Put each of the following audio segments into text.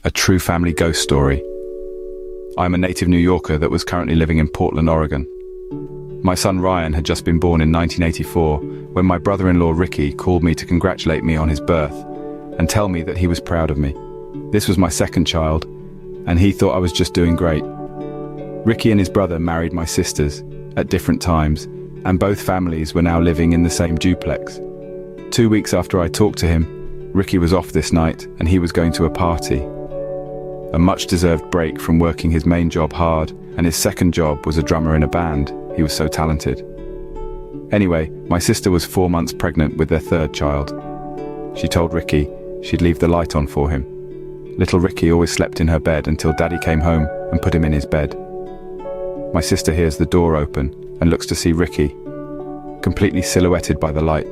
a true family ghost story. I'm a native New Yorker that was currently living in Portland, Oregon. My son Ryan had just been born in 1984 when my brother-in-law Ricky called me to congratulate me on his birth and tell me that he was proud of me. This was my second child, and he thought I was just doing great. Ricky and his brother married my sisters at different times, and both families were now living in the same duplex. 2 weeks after I talked to him, Ricky was off this night and he was going to a party. A much-deserved break from working his main job hard, and his second job was a drummer in a band. He was so talented. Anyway, my sister was 4 months pregnant with their third child. She told Ricky she'd leave the light on for him. Little Ricky always slept in her bed until Daddy came home and put him in his bed. My sister hears the door open and looks to see Ricky, completely silhouetted by the light,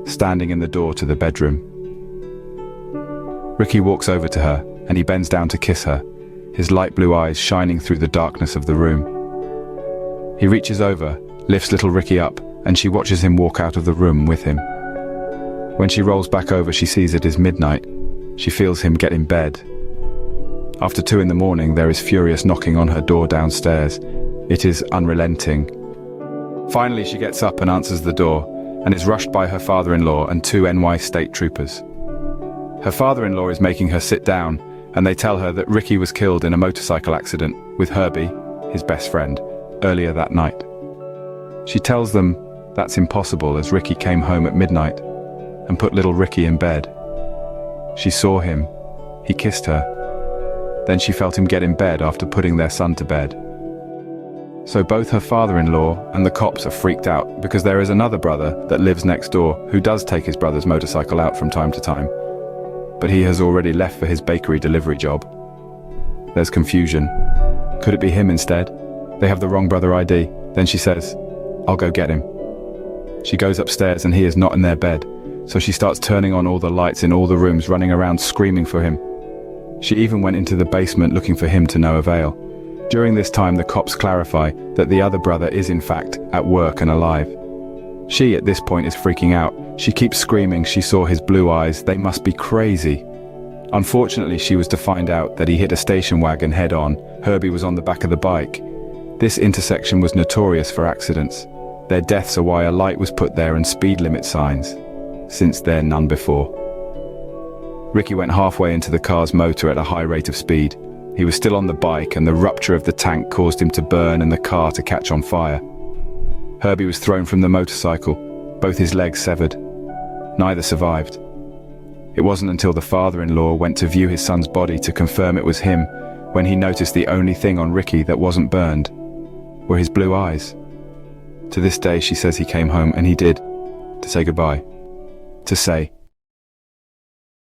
standing in the door to the bedroom. Ricky walks over to her and he bends down to kiss her, his light blue eyes shining through the darkness of the room. He reaches over, lifts little Ricky up, and she watches him walk out of the room with him. When she rolls back over, she sees it is midnight. She feels him get in bed. After 2 in the morning, there is furious knocking on her door downstairs. It is unrelenting. Finally, she gets up and answers the door, and is rushed by her father-in-law and 2 NY state troopers. Her father-in-law is making her sit down, and they tell her that Ricky was killed in a motorcycle accident with Herbie, his best friend, earlier that night. She tells them that's impossible, as Ricky came home at midnight and put little Ricky in bed. She saw him. He kissed her. Then she felt him get in bed after putting their son to bed. So both her father-in-law and the cops are freaked out because there is another brother that lives next door who does take his brother's motorcycle out from time to time, but he has already left for his bakery delivery job. There's confusion. Could it be him instead? They have the wrong brother ID. Then she says, "I'll go get him." She goes upstairs and he is not in their bed, so she starts turning on all the lights in all the rooms, running around screaming for him. She even went into the basement looking for him, to no avail. During this time, the cops clarify that the other brother is in fact at work and alive. She at this point is freaking out. She keeps screaming she saw his blue eyes. They must be crazy. Unfortunately, she was to find out that he hit a station wagon head-on. Herbie was on the back of the bike. This intersection was notorious for accidents. Their deaths are why a light was put there and speed limit signs, since there none before. Ricky went halfway into the car's motor at a high rate of speed. He was still on the bike, and the rupture of the tank caused him to burn and the car to catch on fire. Herbie was thrown from the motorcycle, both his legs severed. Neither survived. It wasn't until the father-in-law went to view his son's body to confirm it was him when he noticed the only thing on Ricky that wasn't burned were his blue eyes. To this day, she says he came home, and he did, to say goodbye. To say,